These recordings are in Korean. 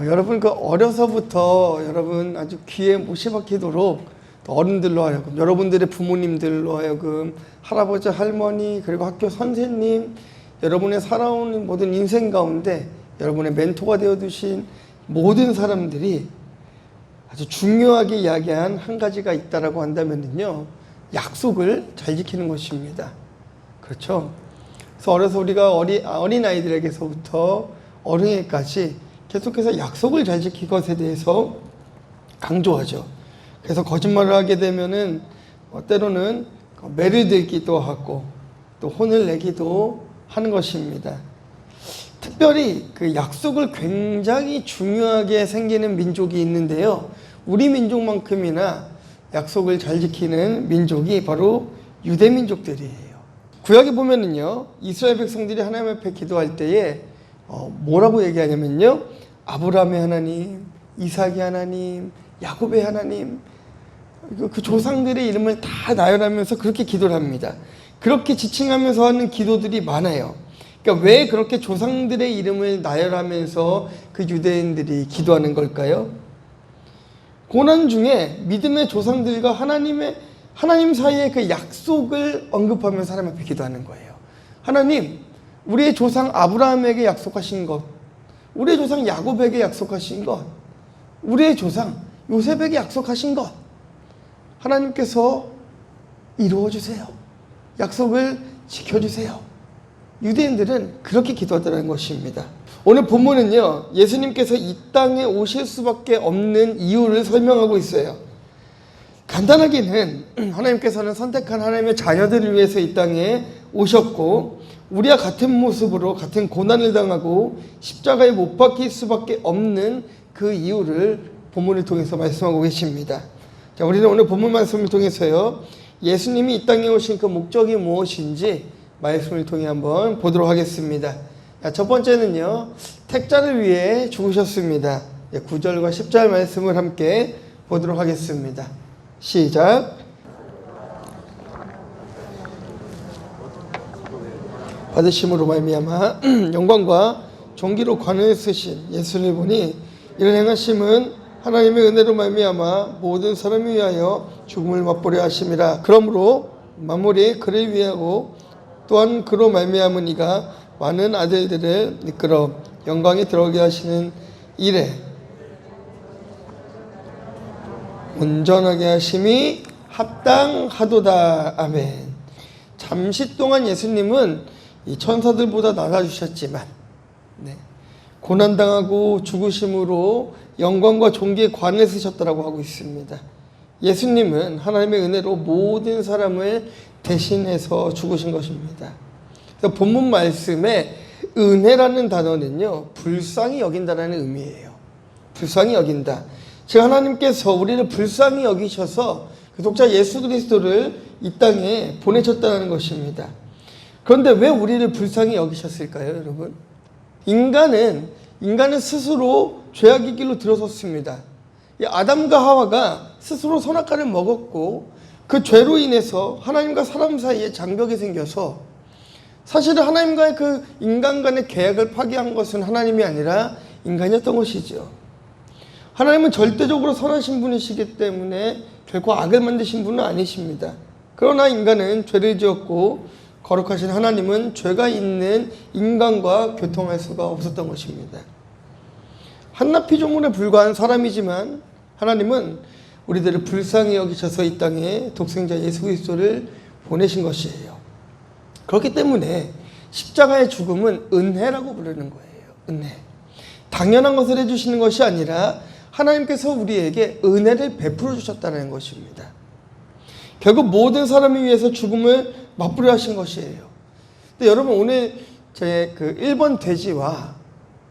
여러분 어려서부터 여러분 아주 귀에 못이 박히도록 또 어른들로 하여금, 여러분들의 부모님들로 하여금, 할아버지, 할머니, 그리고 학교 선생님, 여러분의 살아온 모든 인생 가운데 여러분의 멘토가 되어두신 모든 사람들이 아주 중요하게 이야기한 한 가지가 있다라고 한다면요, 약속을 잘 지키는 것입니다. 그렇죠? 그래서 어려서 우리가 어린 아이들에게서부터 어른에게까지 계속해서 약속을 잘 지킬 것에 대해서 강조하죠. 그래서 거짓말을 하게 되면은 때로는 매를 들기도 하고 또 혼을 내기도 하는 것입니다. 특별히 그 약속을 굉장히 중요하게 생기는 민족이 있는데요, 우리 민족만큼이나 약속을 잘 지키는 민족이 바로 유대 민족들이에요. 구약에 보면은요, 이스라엘 백성들이 하나님 앞에 기도할 때에 뭐라고 얘기하냐면요, 아브라함의 하나님, 이삭의 하나님, 야곱의 하나님, 그 조상들의 이름을 다 나열하면서 그렇게 기도를 합니다. 그렇게 지칭하면서 하는 기도들이 많아요. 그러니까 왜 그렇게 조상들의 이름을 나열하면서 그 유대인들이 기도하는 걸까요? 고난 중에 믿음의 조상들과 하나님 사이의 그 약속을 언급하면서 하나님 앞에 기도하는 거예요. 하나님, 우리의 조상 아브라함에게 약속하신 것, 우리의 조상 야곱에게 약속하신 것, 우리의 조상 요셉에게 약속하신 것, 하나님께서 이루어주세요. 약속을 지켜주세요. 유대인들은 그렇게 기도하더라는 것입니다. 오늘 본문은요, 예수님께서 이 땅에 오실 수밖에 없는 이유를 설명하고 있어요. 간단하게는 하나님께서는 선택한 하나님의 자녀들을 위해서 이 땅에 오셨고, 우리와 같은 모습으로 같은 고난을 당하고 십자가에 못 박힐 수밖에 없는 그 이유를 본문을 통해서 말씀하고 계십니다. 자, 우리는 오늘 본문 말씀을 통해서요, 예수님이 이 땅에 오신 그 목적이 무엇인지 말씀을 통해 한번 보도록 하겠습니다. 자, 첫 번째는요, 택자를 위해 죽으셨습니다. 9절과 10절 말씀을 함께 보도록 하겠습니다. 시작. 받으심으로 말미암아 영광과 존귀로 관을 쓰신 예수를 보니 이런 행하심은 하나님의 은혜로 말미암아 모든 사람을 위하여 죽음을 맛보려 하심이라. 그러므로 만물이 그를 위하고 또한 그로 말미암은 이가 많은 아들들을 이끌어 영광에 들어오게 하시는 이래 온전하게 하심이 합당하도다. 아멘. 잠시 동안 예수님은 이 천사들보다 낮아주셨지만 고난당하고 죽으심으로 영광과 존귀의 관을 쓰셨다라고 하고 있습니다. 예수님은 하나님의 은혜로 모든 사람을 대신해서 죽으신 것입니다. 그래서 본문 말씀에 은혜라는 단어는요, 불쌍히 여긴다라는 의미예요. 불쌍히 여긴다. 즉 하나님께서 우리를 불쌍히 여기셔서 그 독자 예수 그리스도를 이 땅에 보내셨다는 것입니다. 그런데 왜 우리를 불쌍히 여기셨을까요, 여러분? 인간은 스스로 죄악의 길로 들어섰습니다. 아담과 하와가 스스로 선악과를 먹었고 그 죄로 인해서 하나님과 사람 사이에 장벽이 생겨서 사실은 하나님과의 그 인간 간의 계약을 파기한 것은 하나님이 아니라 인간이었던 것이죠. 하나님은 절대적으로 선하신 분이시기 때문에 결코 악을 만드신 분은 아니십니다. 그러나 인간은 죄를 지었고 거룩하신 하나님은 죄가 있는 인간과 교통할 수가 없었던 것입니다. 한낱 피조물에 불과한 사람이지만 하나님은 우리들을 불쌍히 여기셔서 이 땅에 독생자 예수 그리스도를 보내신 것이에요. 그렇기 때문에 십자가의 죽음은 은혜라고 부르는 거예요. 은혜. 당연한 것을 해주시는 것이 아니라 하나님께서 우리에게 은혜를 베풀어 주셨다는 것입니다. 결국 모든 사람을 위해서 죽음을 맛보려 하신 것이에요. 근데 여러분, 오늘 제 그 1번 돼지와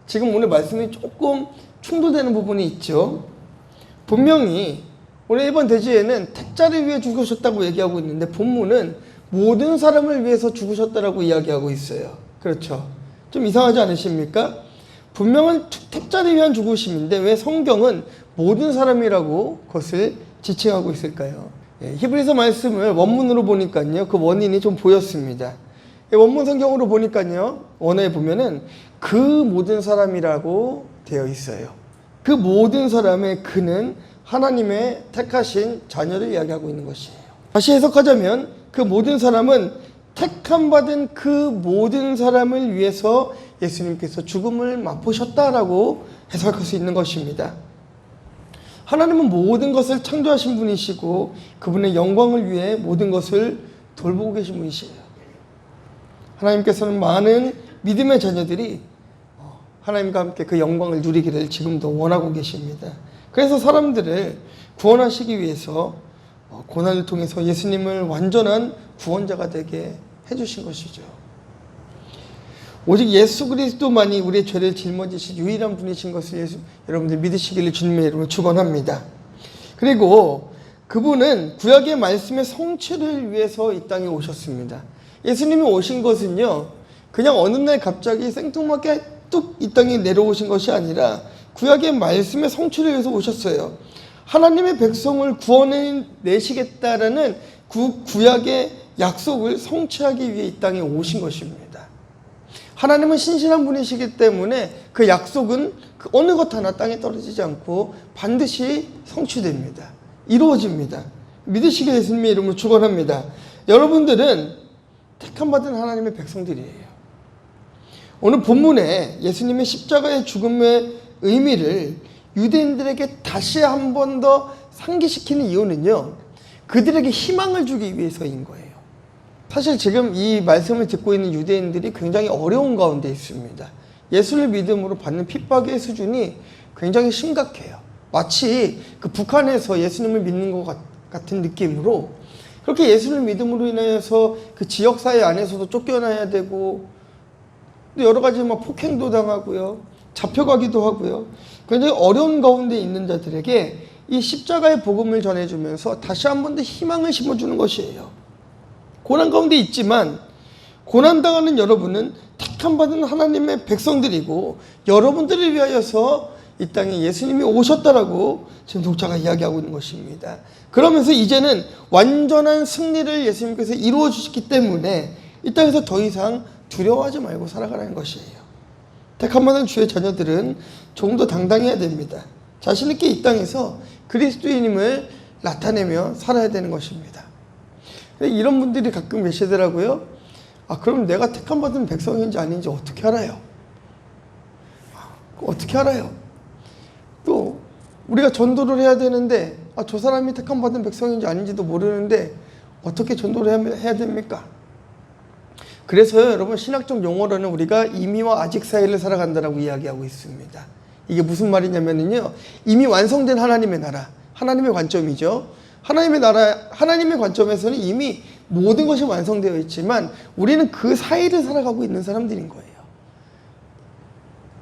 지금 오늘 말씀이 조금 충돌되는 부분이 있죠. 분명히 오늘 1번 돼지에는 택자를 위해 죽으셨다고 얘기하고 있는데 본문은 모든 사람을 위해서 죽으셨다라고 이야기하고 있어요. 그렇죠? 좀 이상하지 않으십니까? 분명한 택자를 위한 죽으심인데 왜 성경은 모든 사람이라고 그것을 지칭하고 있을까요? 히브리서 말씀을 원문으로 보니까요, 그 원인이 좀 보였습니다. 원문 성경으로 보니까요, 원어에 보면은 그 모든 사람이라고 되어 있어요. 그 모든 사람의 그는 하나님의 택하신 자녀를 이야기하고 있는 것이에요. 다시 해석하자면 그 모든 사람은 택함 받은 그 모든 사람을 위해서 예수님께서 죽음을 맛보셨다라고 해석할 수 있는 것입니다. 하나님은 모든 것을 창조하신 분이시고 그분의 영광을 위해 모든 것을 돌보고 계신 분이시에요. 하나님께서는 많은 믿음의 자녀들이 하나님과 함께 그 영광을 누리기를 지금도 원하고 계십니다. 그래서 사람들을 구원하시기 위해서 고난을 통해서 예수님을 완전한 구원자가 되게 해주신 것이죠. 오직 예수 그리스도만이 우리의 죄를 짊어지신 유일한 분이신 것을 여러분들 믿으시기를 주님의 이름으로 축원합니다. 그리고 그분은 구약의 말씀의 성취를 위해서 이 땅에 오셨습니다. 예수님이 오신 것은요, 그냥 어느 날 갑자기 생뚱맞게 뚝 이 땅에 내려오신 것이 아니라 구약의 말씀의 성취를 위해서 오셨어요. 하나님의 백성을 구원해내시겠다라는 구약의 약속을 성취하기 위해 이 땅에 오신 것입니다. 하나님은 신실한 분이시기 때문에 그 약속은 그 어느 것 하나 땅에 떨어지지 않고 반드시 성취됩니다. 이루어집니다. 믿으시게 예수님의 이름으로 축원합니다. 여러분들은 택함받은 하나님의 백성들이에요. 오늘 본문에 예수님의 십자가의 죽음의 의미를 유대인들에게 다시 한 번 더 상기시키는 이유는요, 그들에게 희망을 주기 위해서인 거예요. 사실 지금 이 말씀을 듣고 있는 유대인들이 굉장히 어려운 가운데 있습니다. 예수를 믿음으로 받는 핍박의 수준이 굉장히 심각해요. 마치 그 북한에서 예수님을 믿는 것 같은 느낌으로, 그렇게 예수를 믿음으로 인해서 그 지역사회 안에서도 쫓겨나야 되고, 여러 가지 폭행도 당하고요, 잡혀가기도 하고요. 굉장히 어려운 가운데 있는 자들에게 이 십자가의 복음을 전해주면서 다시 한 번 더 희망을 심어주는 것이에요. 고난 가운데 있지만 고난당하는 여러분은 택함받은 하나님의 백성들이고 여러분들을 위하여서 이 땅에 예수님이 오셨다라고 지금 독자가 이야기하고 있는 것입니다. 그러면서 이제는 완전한 승리를 예수님께서 이루어 주셨기 때문에 이 땅에서 더 이상 두려워하지 말고 살아가라는 것이에요. 택함받은 주의 자녀들은 조금 더 당당해야 됩니다. 자신 있게 이 땅에서 그리스도인임을 나타내며 살아야 되는 것입니다. 이런 분들이 가끔 계시더라고요. 그럼 내가 택함받은 백성인지 아닌지 어떻게 알아요? 어떻게 알아요? 또 우리가 전도를 해야 되는데 저 사람이 택함받은 백성인지 아닌지도 모르는데 어떻게 전도를 해야 됩니까? 그래서요, 여러분, 신학적 용어로는 우리가 이미와 아직 사이를 살아간다라고 이야기하고 있습니다. 이게 무슨 말이냐면요, 이미 완성된 하나님의 나라, 하나님의 관점이죠. 하나님의 나라, 하나님의 관점에서는 이미 모든 것이 완성되어 있지만 우리는 그 사이를 살아가고 있는 사람들인 거예요.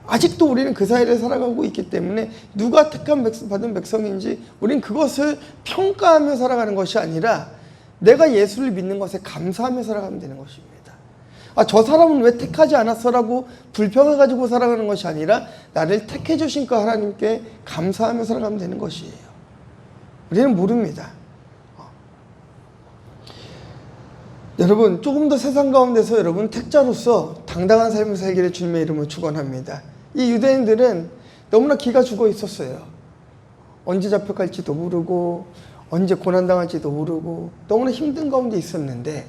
아직도 우리는 그 사이를 살아가고 있기 때문에 누가 택함 받은 백성인지 우리는 그것을 평가하며 살아가는 것이 아니라 내가 예수를 믿는 것에 감사하며 살아가면 되는 것입니다. 저 사람은 왜 택하지 않았어라고 불평을 가지고 살아가는 것이 아니라 나를 택해 주신 그 하나님께 감사하며 살아가면 되는 것이에요. 우리는 모릅니다. 여러분, 조금 더 세상 가운데서 여러분 택자로서 당당한 삶을 살기를 주님의 이름으로 축원합니다. 이 유대인들은 너무나 기가 죽어 있었어요. 언제 잡혀갈지도 모르고 언제 고난당할지도 모르고 너무나 힘든 가운데 있었는데,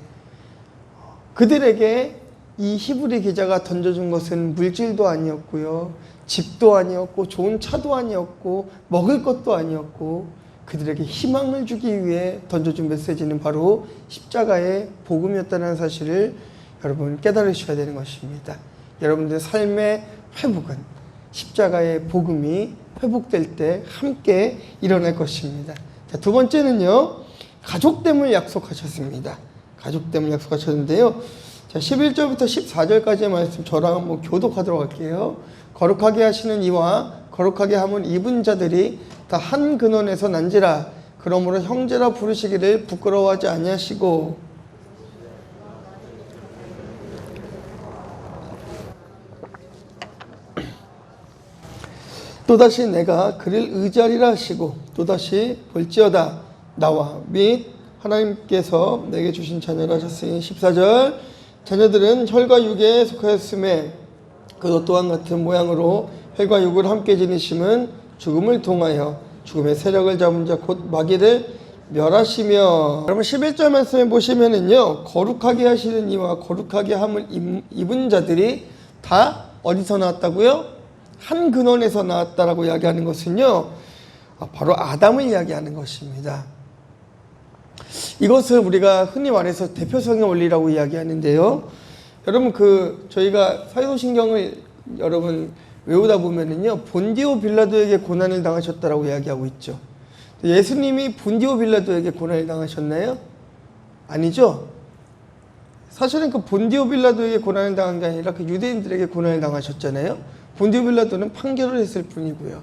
그들에게 이 히브리 기자가 던져준 것은 물질도 아니었고요, 집도 아니었고, 좋은 차도 아니었고, 먹을 것도 아니었고, 그들에게 희망을 주기 위해 던져준 메시지는 바로 십자가의 복음이었다는 사실을 여러분 깨달으셔야 되는 것입니다. 여러분들의 삶의 회복은 십자가의 복음이 회복될 때 함께 일어날 것입니다. 자, 두 번째는요, 가족됨을 약속하셨습니다. 가족됨을 약속하셨는데요. 자, 11절부터 14절까지의 말씀 저랑 한번 교독하도록 할게요. 거룩하게 하시는 이와 거룩하게 함을 입은 자들이 다 한 근원에서 난지라. 그러므로 형제라 부르시기를 부끄러워하지 아니하시고 또다시 내가 그를 의지하리라 하시고 또다시 볼지어다. 나와 및 하나님께서 내게 주신 자녀라 하셨으니 14절 자녀들은 혈과 육에 속하였음에 그것 또한 같은 모양으로 혈과 육을 함께 지니심은 죽음을 통하여 죽음의 세력을 잡은 자 곧 마귀를 멸하시며. 여러분 11절 말씀에 보시면은요, 거룩하게 하시는 이와 거룩하게 함을 입은 자들이 다 어디서 나왔다고요? 한 근원에서 나왔다라고 이야기하는 것은요, 바로 아담을 이야기하는 것입니다. 이것을 우리가 흔히 말해서 대표성의 원리라고 이야기하는데요. 여러분 저희가 사도신경을 여러분 외우다 보면은요, 본디오 빌라도에게 고난을 당하셨다라고 이야기하고 있죠. 예수님이 본디오 빌라도에게 고난을 당하셨나요? 아니죠. 사실은 그 본디오 빌라도에게 고난을 당한 게 아니라 그 유대인들에게 고난을 당하셨잖아요. 본디오 빌라도는 판결을 했을 뿐이고요.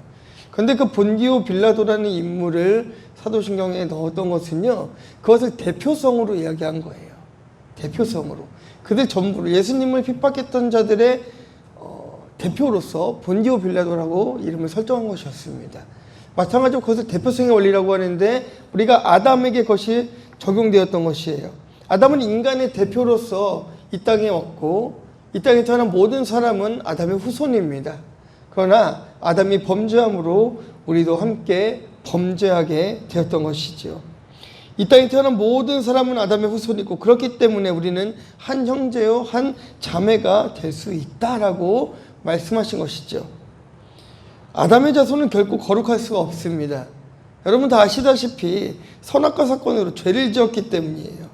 그런데 그 본디오 빌라도라는 인물을 사도신경에 넣었던 것은요, 그것을 대표성으로 이야기한 거예요. 대표성으로. 그들 전부를 예수님을 핍박했던 자들의 대표로서 본디오 빌라도라고 이름을 설정한 것이었습니다. 마찬가지로 그것을 대표성의 원리라고 하는데, 우리가 아담에게 그것이 적용되었던 것이에요. 아담은 인간의 대표로서 이 땅에 왔고, 이 땅에 태어난 모든 사람은 아담의 후손입니다. 그러나 아담이 범죄함으로 우리도 함께 범죄하게 되었던 것이죠. 이 땅에 태어난 모든 사람은 아담의 후손이고, 그렇기 때문에 우리는 한 형제요 한 자매가 될 수 있다라고 말씀하신 것이죠. 아담의 자손은 결코 거룩할 수가 없습니다. 여러분 다 아시다시피 선악과 사건으로 죄를 지었기 때문이에요.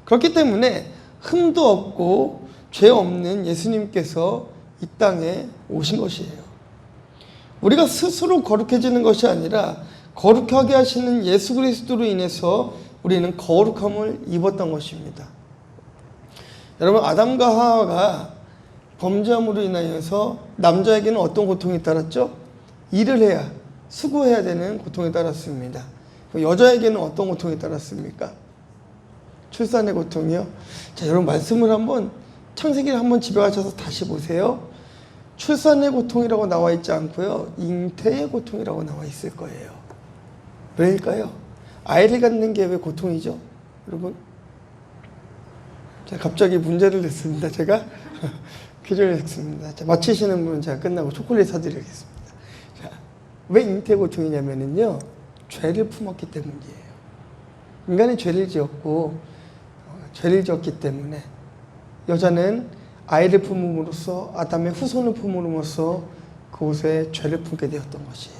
그렇기 때문에 흠도 없고 죄 없는 예수님께서 이 땅에 오신 것이에요. 우리가 스스로 거룩해지는 것이 아니라 거룩하게 하시는 예수 그리스도로 인해서 우리는 거룩함을 입었던 것입니다. 여러분 아담과 하와가 범죄함으로 인하여서 남자에게는 어떤 고통이 따랐죠? 일을 해야, 수고해야 되는 고통이 따랐습니다. 여자에게는 어떤 고통이 따랐습니까? 출산의 고통이요. 자, 여러분 말씀을 한번 창세기를 한번 집에 가셔서 다시 보세요. 출산의 고통이라고 나와 있지 않고요, 잉태의 고통이라고 나와 있을 거예요. 왜일까요? 아이를 갖는 게 왜 고통이죠? 여러분, 자, 갑자기 문제를 냈습니다. 제가 퀴즈를 냈습니다. 자, 맞히시는 분은 제가 끝나고 초콜릿 사드리겠습니다. 자, 왜 잉태 고통이냐면요, 죄를 품었기 때문이에요. 인간이 죄를 지었고, 죄를 지었기 때문에 여자는 아이를 품음으로써, 아담의 후손을 품음으로써 그곳에 죄를 품게 되었던 것이에요.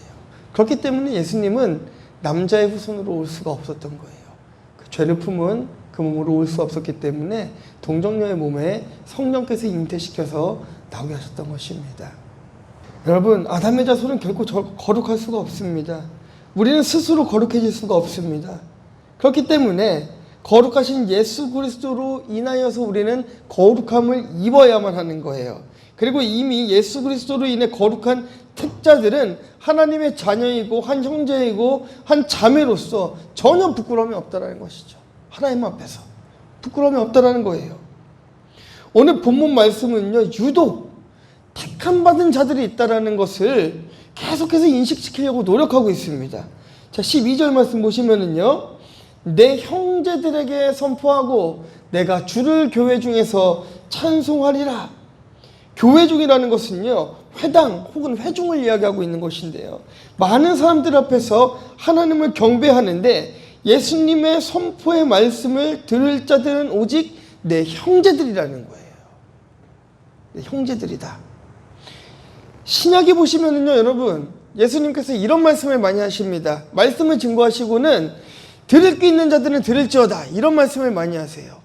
그렇기 때문에 예수님은 남자의 후손으로 올 수가 없었던 거예요. 그 죄를 품은 그 몸으로 올 수 없었기 때문에 동정녀의 몸에 성령께서 잉태시켜서 나오게 하셨던 것입니다. 여러분, 아담의 자손은 결코 거룩할 수가 없습니다. 우리는 스스로 거룩해질 수가 없습니다. 그렇기 때문에 거룩하신 예수 그리스도로 인하여서 우리는 거룩함을 입어야만 하는 거예요. 그리고 이미 예수 그리스도로 인해 거룩한 택자들은 하나님의 자녀이고 한 형제이고 한 자매로서 전혀 부끄러움이 없다는 것이죠. 하나님 앞에서 부끄러움이 없다는 거예요. 오늘 본문 말씀은요, 유독 택함받은 자들이 있다는 것을 계속해서 인식시키려고 노력하고 있습니다. 자, 12절 말씀 보시면은요, 내 형제들에게 선포하고 내가 주를 교회 중에서 찬송하리라. 교회 중이라는 것은요, 회당 혹은 회중을 이야기하고 있는 것인데요, 많은 사람들 앞에서 하나님을 경배하는데 예수님의 선포의 말씀을 들을 자들은 오직 내 형제들이라는 거예요. 내 형제들이다. 신약에 보시면은요, 여러분, 예수님께서 이런 말씀을 많이 하십니다. 말씀을 증거하시고는 들을 귀 있는 자들은 들을지어다, 이런 말씀을 많이 하세요.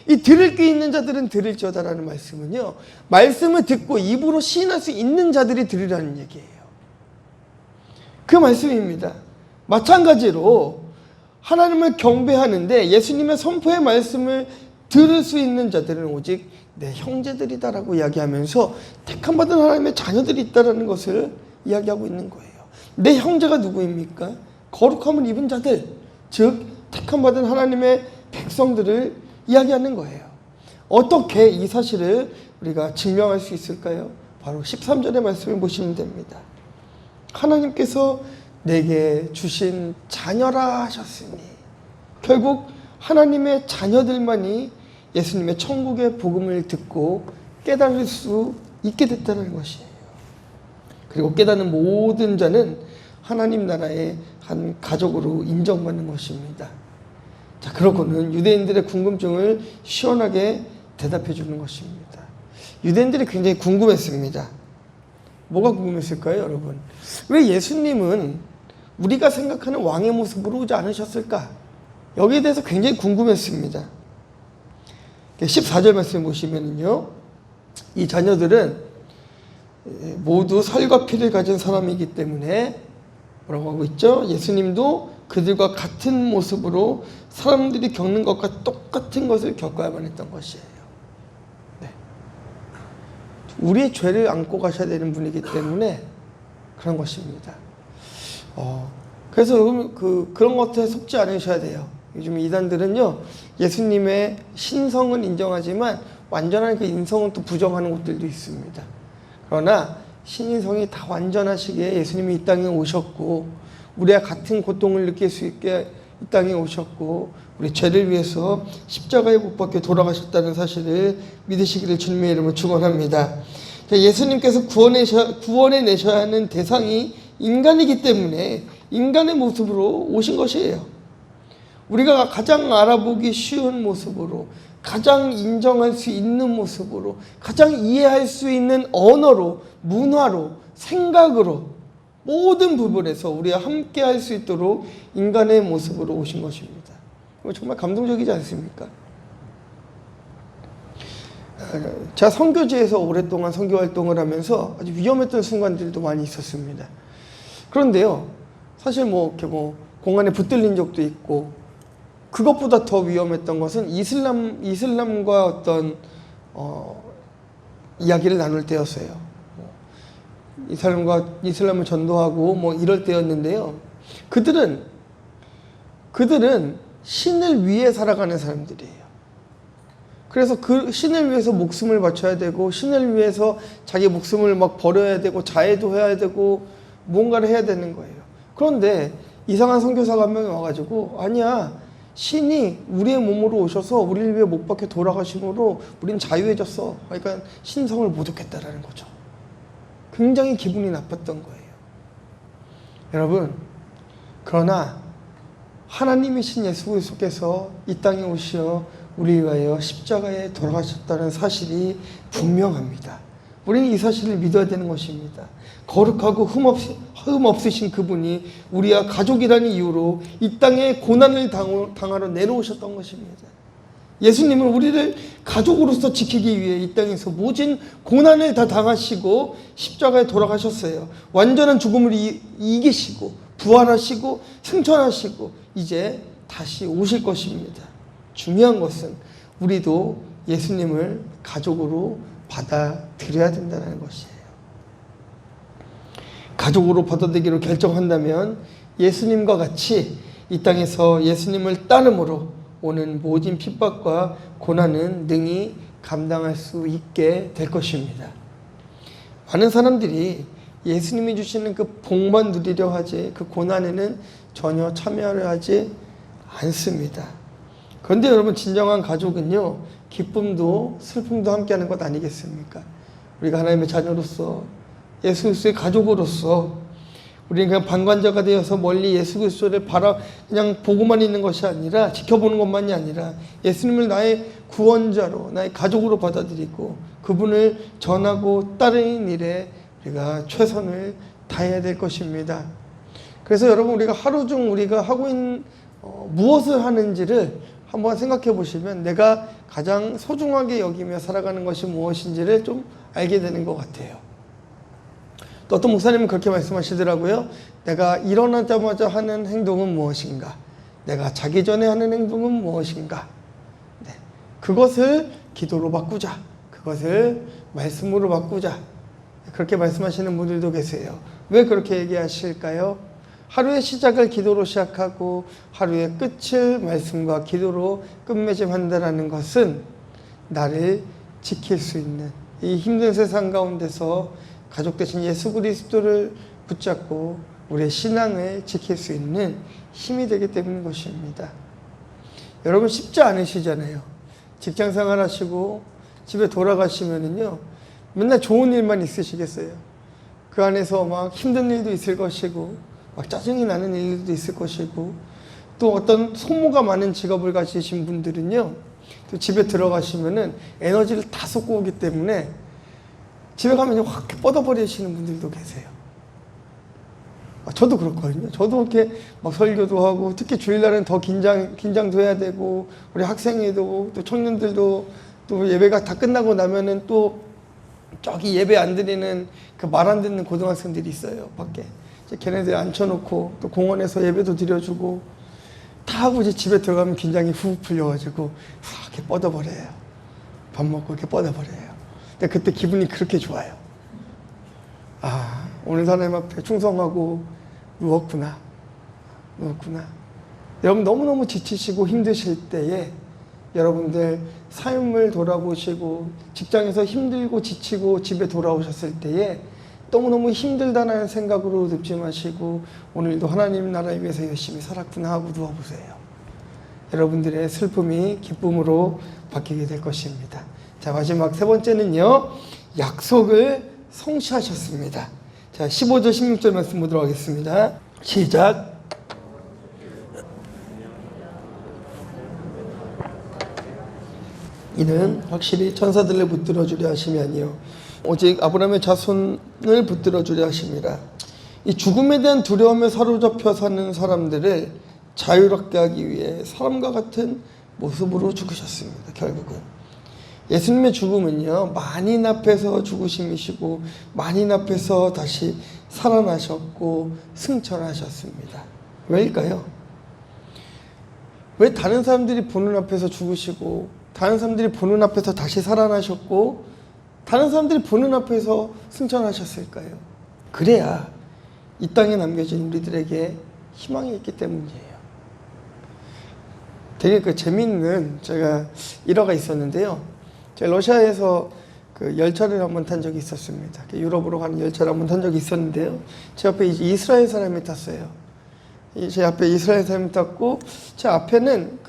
이 들을 귀 있는 자들은 들을지어다라는 말씀은요, 말씀을 듣고 입으로 시인할 수 있는 자들이 들으라는 얘기예요. 그 말씀입니다. 마찬가지로 하나님을 경배하는데 예수님의 선포의 말씀을 들을 수 있는 자들은 오직 내 형제들이다라고 이야기하면서 택함받은 하나님의 자녀들이 있다는 것을 이야기하고 있는 거예요. 내 형제가 누구입니까? 거룩함을 입은 자들, 즉 택함받은 하나님의 백성들을 이야기하는 거예요. 어떻게 이 사실을 우리가 증명할 수 있을까요? 바로 13절의 말씀을 보시면 됩니다. 하나님께서 내게 주신 자녀라 하셨으니, 결국 하나님의 자녀들만이 예수님의 천국의 복음을 듣고 깨달을 수 있게 됐다는 것이에요. 그리고 깨닫는 모든 자는 하나님 나라의 한 가족으로 인정받는 것입니다. 자, 그렇고는 유대인들의 궁금증을 시원하게 대답해 주는 것입니다. 유대인들이 굉장히 궁금했습니다. 뭐가 궁금했을까요, 여러분? 왜 예수님은 우리가 생각하는 왕의 모습으로 오지 않으셨을까? 여기에 대해서 굉장히 궁금했습니다. 14절 말씀 보시면요, 이 자녀들은 모두 살과 피를 가진 사람이기 때문에 뭐라고 하고 있죠? 예수님도 그들과 같은 모습으로 사람들이 겪는 것과 똑같은 것을 겪어야만 했던 것이에요. 네. 우리의 죄를 안고 가셔야 되는 분이기 때문에 그런 것입니다. 그래서 여러분 그런 것에 속지 않으셔야 돼요. 요즘 이단들은요, 예수님의 신성은 인정하지만 완전한 그 인성은 또 부정하는 곳들도 있습니다. 그러나 신인성이 다 완전하시기에 예수님이 이 땅에 오셨고, 우리와 같은 고통을 느낄 수 있게 이 땅에 오셨고, 우리 죄를 위해서 십자가에 못 박혀 돌아가셨다는 사실을 믿으시기를 주님의 이름으로 축원합니다. 예수님께서 구원해내셔야 하는 대상이 인간이기 때문에 인간의 모습으로 오신 것이에요. 우리가 가장 알아보기 쉬운 모습으로, 가장 인정할 수 있는 모습으로, 가장 이해할 수 있는 언어로, 문화로, 생각으로 모든 부분에서 우리가 함께 할 수 있도록 인간의 모습으로 오신 것입니다. 정말 감동적이지 않습니까? 제가 선교지에서 오랫동안 선교 활동을 하면서 아주 위험했던 순간들도 많이 있었습니다. 그런데요, 사실 이렇게 공안에 붙들린 적도 있고, 그것보다 더 위험했던 것은 이슬람과 어떤 이야기를 나눌 때였어요. 이슬람을 전도하고 이럴 때였는데요. 그들은 신을 위해 살아가는 사람들이에요. 그래서 그 신을 위해서 목숨을 바쳐야 되고, 신을 위해서 자기 목숨을 버려야 되고, 자해도 해야 되고, 무언가를 해야 되는 거예요. 그런데 이상한 선교사가 한 명이 와가지고, 아니야, 신이 우리의 몸으로 오셔서 우리를 위해 못 박혀 돌아가심으로 우린 자유해졌어. 그러니까 신성을 모독했다라는 거죠. 굉장히 기분이 나빴던 거예요. 여러분, 그러나 하나님이신 예수 그리스도께서 이 땅에 오시어 우리를 위하여 십자가에 돌아가셨다는 사실이 분명합니다. 우리는 이 사실을 믿어야 되는 것입니다. 거룩하고 흠 없으신 그분이 우리와 가족이라는 이유로 이 땅에 고난을 당하러 내려오셨던 것입니다. 예수님은 우리를 가족으로서 지키기 위해 이 땅에서 모진 고난을 다 당하시고 십자가에 돌아가셨어요. 완전한 죽음을 이기시고 부활하시고 승천하시고 이제 다시 오실 것입니다. 중요한 것은 우리도 예수님을 가족으로 받아들여야 된다는 것이에요. 가족으로 받아들이기로 결정한다면 예수님과 같이 이 땅에서 예수님을 따름으로 오는 모든 핍박과 고난은 능히 감당할 수 있게 될 것입니다. 많은 사람들이 예수님이 주시는 그 복만 누리려 하지 그 고난에는 전혀 참여를 하지 않습니다. 그런데 여러분, 진정한 가족은요, 기쁨도 슬픔도 함께하는 것 아니겠습니까? 우리가 하나님의 자녀로서, 예수 그리스도의 가족으로서 우리는 그냥 방관자가 되어서 멀리 예수 그리스도를 그냥 보고만 있는 것이 아니라, 지켜보는 것만이 아니라 예수님을 나의 구원자로, 나의 가족으로 받아들이고 그분을 전하고 따르는 일에 우리가 최선을 다해야 될 것입니다. 그래서 여러분, 우리가 하루 중 우리가 하고 있는 무엇을 하는지를 한번 생각해 보시면 내가 가장 소중하게 여기며 살아가는 것이 무엇인지를 좀 알게 되는 것 같아요. 또 어떤 목사님은 그렇게 말씀하시더라고요. 내가 일어나자마자 하는 행동은 무엇인가? 내가 자기 전에 하는 행동은 무엇인가? 네. 그것을 기도로 바꾸자. 그것을 말씀으로 바꾸자. 그렇게 말씀하시는 분들도 계세요. 왜 그렇게 얘기하실까요? 하루의 시작을 기도로 시작하고 하루의 끝을 말씀과 기도로 끝맺음한다는 것은 나를 지킬 수 있는 이 힘든 세상 가운데서 가족 대신 예수 그리스도를 붙잡고 우리의 신앙을 지킬 수 있는 힘이 되기 때문인 것입니다. 여러분, 쉽지 않으시잖아요. 직장생활 하시고 집에 돌아가시면은요, 맨날 좋은 일만 있으시겠어요? 그 안에서 막 힘든 일도 있을 것이고 막 짜증이 나는 일도 있을 것이고 또 어떤 소모가 많은 직업을 가지신 분들은요, 또 집에 들어가시면은 에너지를 다 쏟고 오기 때문에 집에 가면 확 뻗어버리시는 분들도 계세요. 저도 그렇거든요. 저도 이렇게 막 설교도 하고, 특히 주일날은 더 긴장도 해야 되고, 우리 학생회도 또 청년들도 또 예배가 다 끝나고 나면은 또 저기 예배 안 드리는 그 말 안 듣는 고등학생들이 있어요, 밖에. 이제 걔네들 앉혀놓고 또 공원에서 예배도 드려주고 다 하고 이제 집에 들어가면 긴장이 훅 풀려가지고 이렇게 뻗어버려요. 밥 먹고 이렇게 뻗어버려요. 근데 그때 기분이 그렇게 좋아요. 아, 오늘 하나님 앞에 충성하고 누웠구나. 여러분 너무너무 지치시고 힘드실 때에 여러분들 삶을 돌아보시고 직장에서 힘들고 지치고 집에 돌아오셨을 때에 너무너무 힘들다는 생각으로 눕지 마시고 오늘도 하나님 나라를 위해서 열심히 살았구나 하고 누워보세요. 여러분들의 슬픔이 기쁨으로 바뀌게 될 것입니다. 자, 마지막 세 번째는요, 약속을 성취하셨습니다. 자, 15절 16절 말씀 보도록 하겠습니다. 시작. 이는 확실히 천사들을 붙들어 주려 하심이 아니요 오직 아브라함의 자손을 붙들어 주려 하심이라. 이 죽음에 대한 두려움에 사로잡혀 사는 사람들을 자유롭게 하기 위해 사람과 같은 모습으로 죽으셨습니다. 결국은 예수님의 죽음은요, 만인 앞에서 죽으심이시고 만인 앞에서 다시 살아나셨고 승천하셨습니다. 왜일까요? 왜 다른 사람들이 보는 앞에서 죽으시고 다른 사람들이 보는 앞에서 다시 살아나셨고 다른 사람들이 보는 앞에서 승천하셨을까요? 그래야 이 땅에 남겨진 우리들에게 희망이 있기 때문이에요. 되게 그 재미있는 제가 일화가 있었는데요. 제가 러시아에서 그 열차를 한번 탄 적이 있었습니다. 유럽으로 가는 열차를 한번 탄 적이 있었는데요. 제 앞에 이스라엘 사람이 탔어요. 제 앞에 이스라엘 사람이 탔고 제 앞에는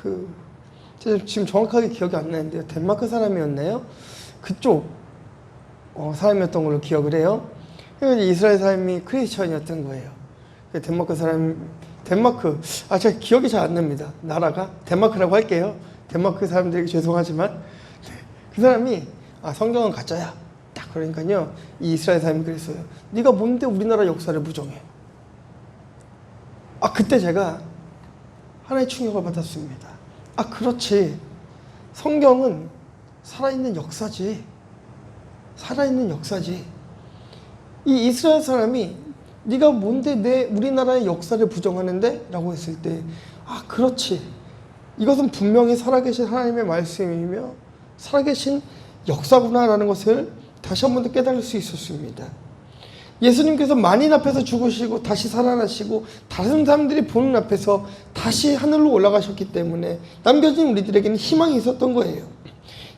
지금 정확하게 기억이 안 나는데요. 덴마크 사람이었나요? 그쪽 사람이었던 걸로 기억을 해요. 이스라엘 사람이 크리스천이었던 거예요. 제가 기억이 잘 안 납니다. 나라가 덴마크라고 할게요. 덴마크 사람들에게 죄송하지만 그 사람이 성경은 가짜야. 딱 그러니까요, 이 이스라엘 사람이 그랬어요. 네가 뭔데 우리나라 역사를 부정해? 그때 제가 하나의 충격을 받았습니다. 그렇지. 성경은 살아있는 역사지. 이 이스라엘 사람이 네가 뭔데 우리나라의 역사를 부정하는데? 라고 했을 때 그렇지. 이것은 분명히 살아계신 하나님의 말씀이며 살아계신 역사구나 라는 것을 다시 한 번 더 깨달을 수 있었습니다. 예수님께서 만인 앞에서 죽으시고 다시 살아나시고 다른 사람들이 보는 앞에서 다시 하늘로 올라가셨기 때문에 남겨진 우리들에게는 희망이 있었던 거예요.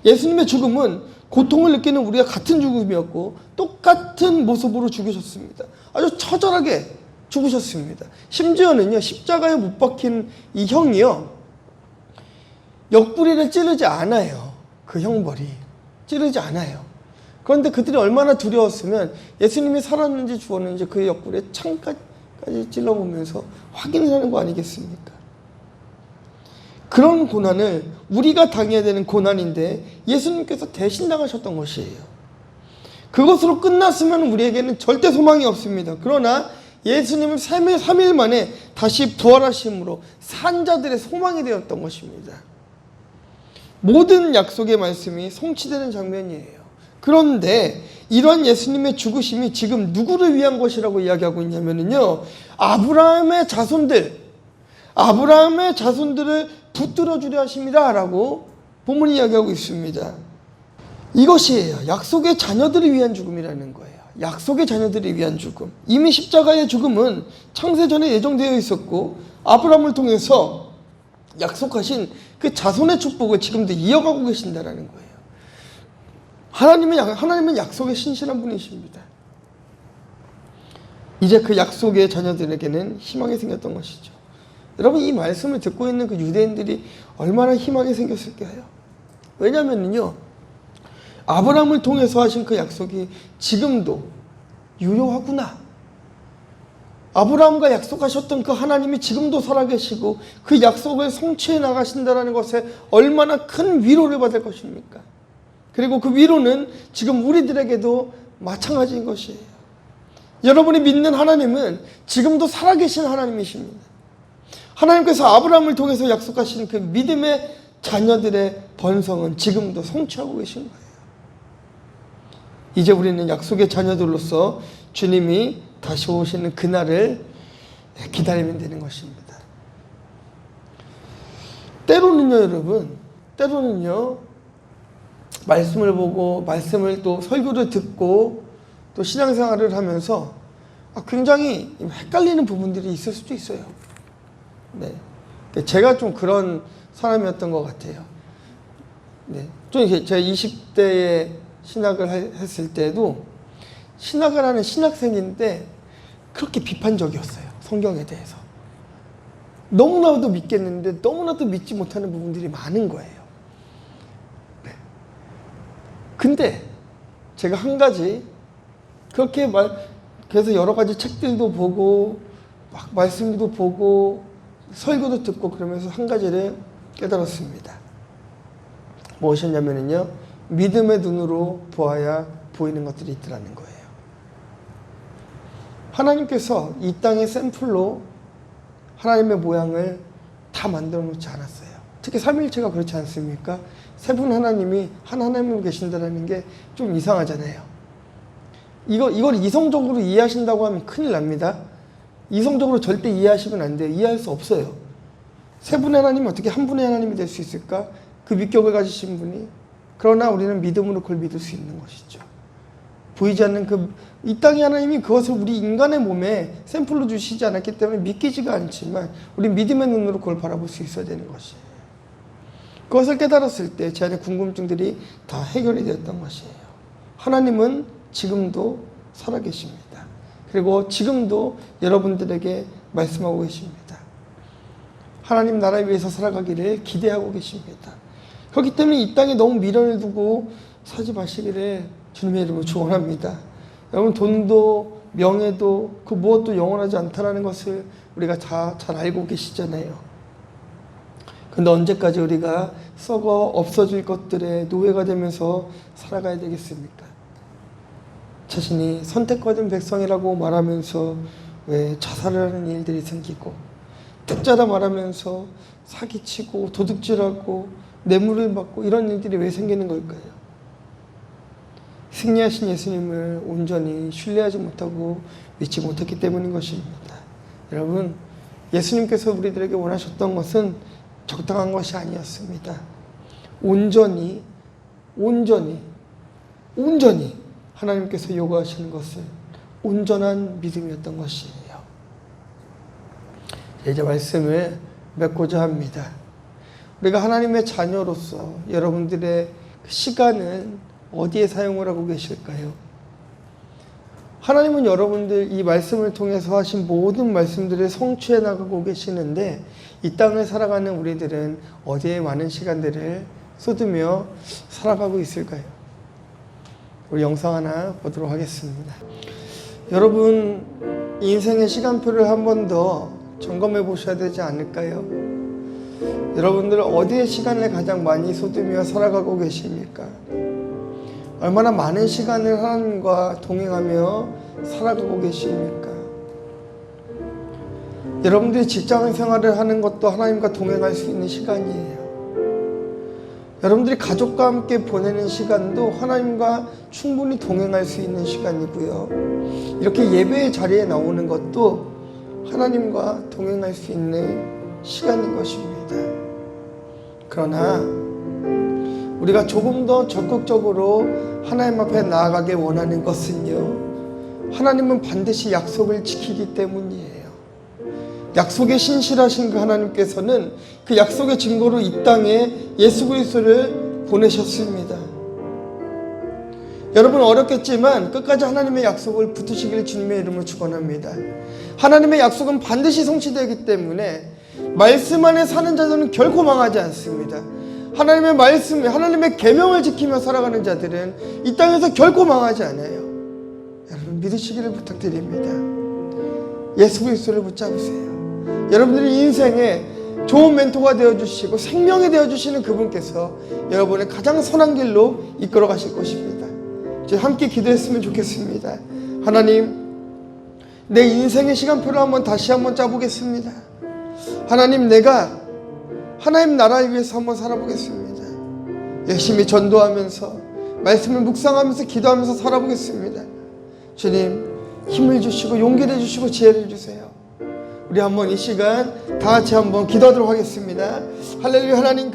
예수님의 죽음은 고통을 느끼는 우리가 같은 죽음이었고 똑같은 모습으로 죽으셨습니다. 아주 처절하게 죽으셨습니다. 심지어는요, 십자가에 못 박힌 이 형이요, 옆구리를 찌르지 않아요. 그 형벌이 찌르지 않아요. 그런데 그들이 얼마나 두려웠으면 예수님이 살았는지 죽었는지 그 옆구리에 창까지 찔러보면서 확인을 하는 거 아니겠습니까? 그런 고난을 우리가 당해야 되는 고난인데 예수님께서 대신 당하셨던 것이에요. 그것으로 끝났으면 우리에게는 절대 소망이 없습니다. 그러나 예수님은 3일 만에 다시 부활하심으로 산자들의 소망이 되었던 것입니다. 모든 약속의 말씀이 성취되는 장면이에요. 그런데 이런 예수님의 죽으심이 지금 누구를 위한 것이라고 이야기하고 있냐면요, 아브라함의 자손들을 붙들어 주려 하십니다 라고 본문이 이야기하고 있습니다. 이것이에요. 약속의 자녀들을 위한 죽음이라는 거예요. 약속의 자녀들을 위한 죽음. 이미 십자가의 죽음은 창세전에 예정되어 있었고 아브라함을 통해서 약속하신 그 자손의 축복을 지금도 이어가고 계신다는 거예요. 하나님은 약속에 신실한 분이십니다. 이제 그 약속의 자녀들에게는 희망이 생겼던 것이죠. 여러분, 이 말씀을 듣고 있는 그 유대인들이 얼마나 희망이 생겼을까요? 왜냐면요, 아브라함을 통해서 하신 그 약속이 지금도 유효하구나. 아브라함과 약속하셨던 그 하나님이 지금도 살아계시고 그 약속을 성취해 나가신다는 것에 얼마나 큰 위로를 받을 것입니까? 그리고 그 위로는 지금 우리들에게도 마찬가지인 것이에요. 여러분이 믿는 하나님은 지금도 살아계신 하나님이십니다. 하나님께서 아브라함을 통해서 약속하신 그 믿음의 자녀들의 번성은 지금도 성취하고 계신 거예요. 이제 우리는 약속의 자녀들로서 주님이 다시 오시는 그날을 기다리면 되는 것입니다. 때로는요, 여러분, 때로는요, 말씀을 보고 말씀을 또 설교를 듣고 또 신앙생활을 하면서 굉장히 헷갈리는 부분들이 있을 수도 있어요. 네, 제가 좀 그런 사람이었던 것 같아요. 네, 좀 제가 20대에 신학을 했을 때도 신학을 하는 신학생인데 그렇게 비판적이었어요. 성경에 대해서. 너무나도 믿겠는데 너무나도 믿지 못하는 부분들이 많은 거예요. 네. 근데 제가 한 가지 그렇게 그래서 여러 가지 책들도 보고 막 말씀도 보고 설교도 듣고 그러면서 한 가지를 깨달았습니다. 무엇이었냐면요, 믿음의 눈으로 보아야 보이는 것들이 있더라는 거예요. 하나님께서 이 땅의 샘플로 하나님의 모양을 다 만들어 놓지 않았어요. 특히 삼위일체가 그렇지 않습니까? 세 분 하나님이 한 하나님으로 계신다는 게 좀 이상하잖아요. 이걸 이성적으로 이해하신다고 하면 큰일 납니다. 이성적으로 절대 이해하시면 안 돼요. 이해할 수 없어요. 세 분의 하나님이 어떻게 한 분의 하나님이 될 수 있을까? 그 믿격을 가지신 분이. 그러나 우리는 믿음으로 그걸 믿을 수 있는 것이죠. 보이지 않는 이 땅의 하나님이 그것을 우리 인간의 몸에 샘플로 주시지 않았기 때문에 믿기지가 않지만 우리 믿음의 눈으로 그걸 바라볼 수 있어야 되는 것이에요. 그것을 깨달았을 때 제 안에 궁금증들이 다 해결이 되었던 것이에요. 하나님은 지금도 살아계십니다. 그리고 지금도 여러분들에게 말씀하고 계십니다. 하나님 나라 위해서 살아가기를 기대하고 계십니다. 그렇기 때문에 이 땅에 너무 미련을 두고 사지 마시기를 주님의 이름으로 축원합니다. 여러분, 돈도 명예도 그 무엇도 영원하지 않다는 것을 우리가 다 잘 알고 계시잖아요. 근데 언제까지 우리가 썩어 없어질 것들의 노예가 되면서 살아가야 되겠습니까? 자신이 선택받은 백성이라고 말하면서 왜 자살을 하는 일들이 생기고, 특자다 말하면서 사기치고 도둑질하고 뇌물을 받고 이런 일들이 왜 생기는 걸까요? 승리하신 예수님을 온전히 신뢰하지 못하고 믿지 못했기 때문인 것입니다. 여러분, 예수님께서 우리들에게 원하셨던 것은 적당한 것이 아니었습니다. 온전히 하나님께서 요구하시는 것은 온전한 믿음이었던 것이에요. 이제 말씀을 맺고자 합니다. 우리가 하나님의 자녀로서 여러분들의 시간은 어디에 사용을 하고 계실까요? 하나님은 여러분들 이 말씀을 통해서 하신 모든 말씀들을 성취해 나가고 계시는데 이 땅을 살아가는 우리들은 어디에 많은 시간들을 쏟으며 살아가고 있을까요? 우리 영상 하나 보도록 하겠습니다. 여러분, 인생의 시간표를 한 번 더 점검해 보셔야 되지 않을까요? 여러분들 어디에 시간을 가장 많이 쏟으며 살아가고 계십니까? 얼마나 많은 시간을 하나님과 동행하며 살아가고 계십니까? 여러분들이 직장 생활을 하는 것도 하나님과 동행할 수 있는 시간이에요. 여러분들이 가족과 함께 보내는 시간도 하나님과 충분히 동행할 수 있는 시간이고요. 이렇게 예배의 자리에 나오는 것도 하나님과 동행할 수 있는 시간인 것입니다. 그러나 우리가 조금 더 적극적으로 하나님 앞에 나아가게 원하는 것은요, 하나님은 반드시 약속을 지키기 때문이에요. 약속에 신실하신 그 하나님께서는 그 약속의 증거로 이 땅에 예수 그리스도를 보내셨습니다. 여러분, 어렵겠지만 끝까지 하나님의 약속을 붙드시기를 주님의 이름으로 축원합니다. 하나님의 약속은 반드시 성취되기 때문에 말씀 안에 사는 자들은 결코 망하지 않습니다. 하나님의 말씀, 하나님의 계명을 지키며 살아가는 자들은 이 땅에서 결코 망하지 않아요. 여러분 믿으시기를 부탁드립니다. 예수 그리스도를 붙잡으세요. 여러분들이 인생에 좋은 멘토가 되어주시고 생명이 되어주시는 그분께서 여러분의 가장 선한 길로 이끌어 가실 것입니다. 이제 함께 기도했으면 좋겠습니다. 하나님, 내 인생의 시간표를 다시 한번 짜보겠습니다. 하나님, 내가 하나님 나라를 위해서 한번 살아보겠습니다. 열심히 전도하면서 말씀을 묵상하면서 기도하면서 살아보겠습니다. 주님, 힘을 주시고 용기를 주시고 지혜를 주세요. 우리 한번 이 시간 다 같이 한번 기도하도록 하겠습니다. 할렐루야. 하나님